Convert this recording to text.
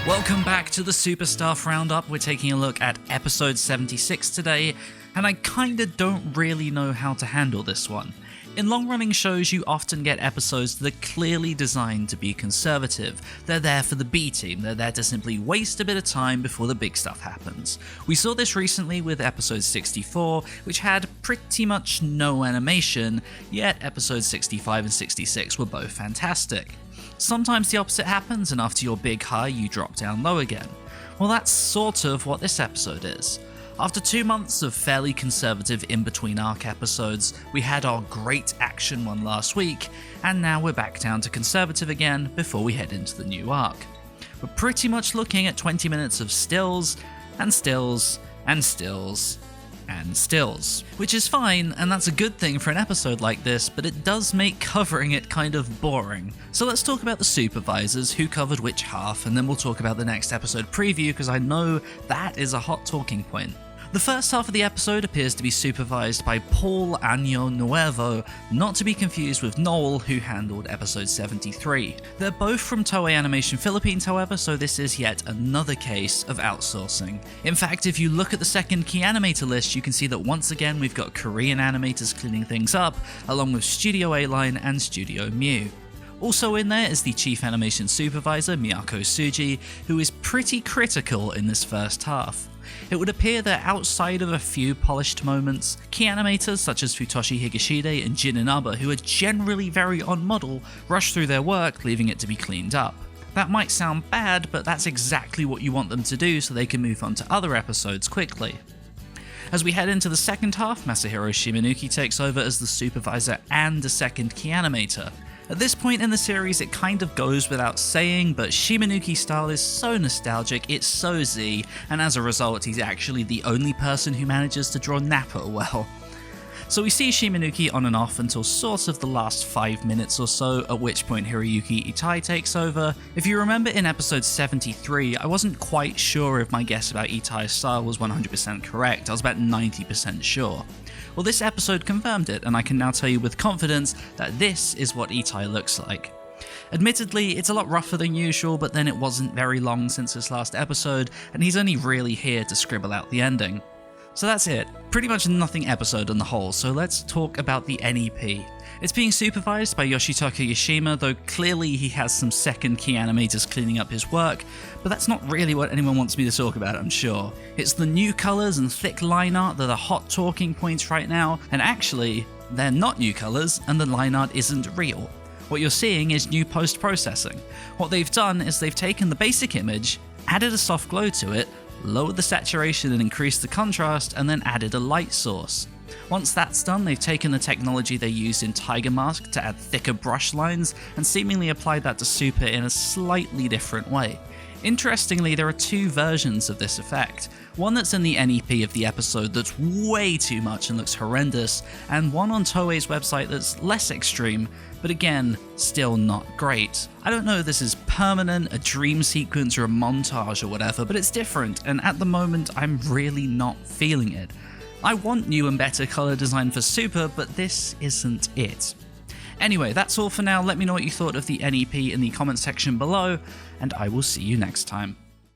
Welcome back to the Superstar Roundup. We're taking a look at episode 76 today, and I kinda don't really know how to handle this one. In long-running shows, you often get episodes that are clearly designed to be conservative. They're there for the B-team, they're there to simply waste a bit of time before the big stuff happens. We saw this recently with episode 64, which had pretty much no animation, yet episodes 65 and 66 were both fantastic. Sometimes the opposite happens, and after your big high, you drop down low again. Well, that's sort of what this episode is. After 2 months of fairly conservative in-between arc episodes, we had our great action one last week, and now we're back down to conservative again before we head into the new arc. We're pretty much looking at 20 minutes of stills, and stills, and stills, and stills. Which is fine, and that's a good thing for an episode like this, but it does make covering it kind of boring. So let's talk about the supervisors, who covered which half, and then we'll talk about the next episode preview, because I know that is a hot talking point. The first half of the episode appears to be supervised by Paul Año Nuevo, not to be confused with Noel, who handled episode 73. They're both from Toei Animation Philippines, however, so this is yet another case of outsourcing. In fact, if you look at the second key animator list, you can see that once again we've got Korean animators cleaning things up, along with Studio A-Line and Studio Mu. Also in there is the Chief Animation Supervisor, Miyako Suji, who is pretty critical in this first half. It would appear that outside of a few polished moments, key animators such as Futoshi Higashide and Jin Inaba, who are generally very on model, rush through their work, leaving it to be cleaned up. That might sound bad, but that's exactly what you want them to do so they can move on to other episodes quickly. As we head into the second half, Masahiro Shimanuki takes over as the supervisor and the second key animator. At this point in the series, it kind of goes without saying, but Shimanuki's style is so nostalgic, it's so Z, and as a result, he's actually the only person who manages to draw Nappa well. So we see Shimanuki on and off until sort of the last 5 minutes or so, at which point Hiroyuki Itai takes over. If you remember in episode 73, I wasn't quite sure if my guess about Itai's style was 100% correct, I was about 90% sure. Well, this episode confirmed it, and I can now tell you with confidence that this is what Itai looks like. Admittedly, it's a lot rougher than usual, but then it wasn't very long since his last episode, and he's only really here to scribble out the ending. So that's it. Pretty much nothing episode on the whole, so let's talk about the NEP. It's being supervised by Yoshitaka Yashima, though clearly he has some second key animators cleaning up his work, but that's not really what anyone wants me to talk about, I'm sure. It's the new colours and thick line art that are hot talking points right now, and actually, they're not new colours and the line art isn't real. What you're seeing is new post-processing. What they've done is they've taken the basic image, added a soft glow to it, lowered the saturation and increased the contrast, and then added a light source. Once that's done, they've taken the technology they used in Tiger Mask to add thicker brush lines and seemingly applied that to Super in a slightly different way. Interestingly, there are two versions of this effect. One that's in the NEP of the episode that's way too much and looks horrendous, and one on Toei's website that's less extreme, but again, still not great. I don't know if this is permanent, a dream sequence or a montage or whatever, but it's different, and at the moment I'm really not feeling it. I want new and better colour design for Super, but this isn't it. Anyway, that's all for now. Let me know what you thought of the NEP in the comments section below, and I will see you next time.